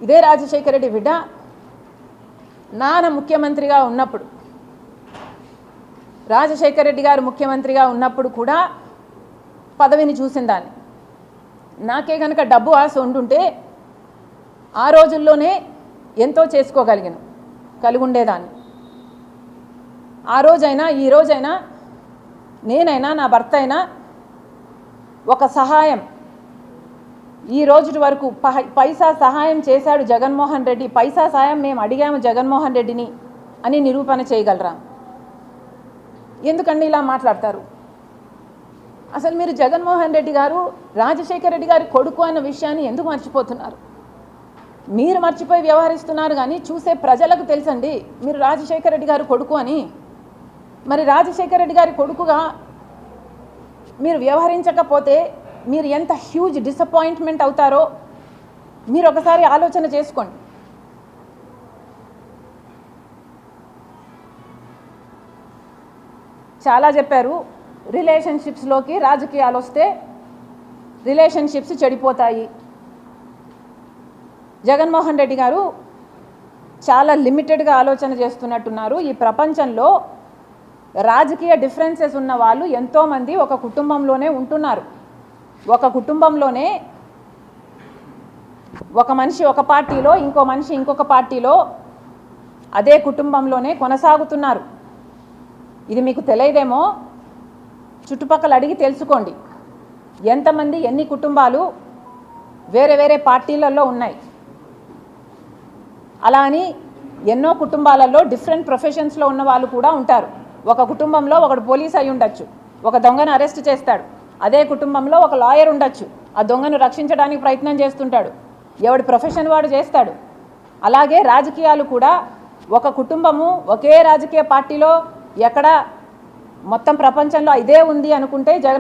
ఇదే రాజశేఖర రెడ్డి బిడ్డ నాన్న ముఖ్యమంత్రిగా ఉన్నప్పుడు రాజశేఖర రెడ్డి గారు ముఖ్యమంత్రిగా ఉన్నప్పుడు కూడా పదవిని చూసిందాన్ని. నాకే గనక డబ్బు ఆశ ఉండుంటే ఆ రోజుల్లోనే ఎంతో కలిగి ఉండేదాన్ని. ఆ రోజైనా ఈ రోజైనా నేనైనా నా భర్త అయినా ఒక సహాయం ఈ రోజు వరకు పైసా సహాయం చేశాడు జగన్మోహన్ రెడ్డి, పైసా సహాయం మేము అడిగాము జగన్మోహన్ రెడ్డిని అని నిరూపణ చేయగలరా? ఎందుకండి ఇలా మాట్లాడతారు? అసలు మీరు జగన్మోహన్ రెడ్డి గారు రాజశేఖర రెడ్డి గారి కొడుకు అన్న విషయాన్ని ఎందుకు మర్చిపోతున్నారు? మీరు మర్చిపోయి వ్యవహరిస్తున్నారు, కానీ చూసే ప్రజలకు తెలుసండి మీరు రాజశేఖర రెడ్డి గారు కొడుకు అని. మరి రాజశేఖర రెడ్డి గారి కొడుకుగా మీరు వ్యవహరించకపోతే మీరు ఎంత హ్యూజ్ డిసప్పాయింట్మెంట్ అవుతారో మీరు ఒకసారి ఆలోచన చేసుకోండి. చాలా చెప్పారు, రిలేషన్షిప్స్లోకి రాజకీయాలు వస్తే రిలేషన్షిప్స్ చెడిపోతాయి. జగన్మోహన్ రెడ్డి గారు చాలా లిమిటెడ్గా ఆలోచన చేస్తున్నట్టున్నారు. ఈ ప్రపంచంలో రాజకీయ డిఫరెన్సెస్ ఉన్న వాళ్ళు ఎంతోమంది ఒక కుటుంబంలోనే ఉంటున్నారు. ఒక కుటుంబంలోనే ఒక మనిషి ఒక పార్టీలో, ఇంకో మనిషి ఇంకొక పార్టీలో, అదే కుటుంబంలోనే కొనసాగుతున్నారు. ఇది మీకు తెలియదేమో, చుట్టుపక్కల అడిగి తెలుసుకోండి ఎంతమంది ఎన్ని కుటుంబాలు వేరే వేరే పార్టీలలో ఉన్నాయి. అలా అని ఎన్నో కుటుంబాలలో డిఫరెంట్ ప్రొఫెషన్స్లో ఉన్న వాళ్ళు కూడా ఉంటారు. ఒక కుటుంబంలో ఒకడు పోలీస్ అయి ఉండొచ్చు, ఒక దొంగను అరెస్ట్ చేస్తాడు. అదే కుటుంబంలో ఒక లాయర్ ఉండొచ్చు, ఆ దొంగను రక్షించడానికి ప్రయత్నం చేస్తుంటాడు. ఎవడి ప్రొఫెషన్ వాడు చేస్తాడు. అలాగే రాజకీయాలు కూడా ఒక కుటుంబము ఒకే రాజకీయ పార్టీలో ఎక్కడ మొత్తం ప్రపంచంలో ఇదే ఉంది అనుకుంటే జగన్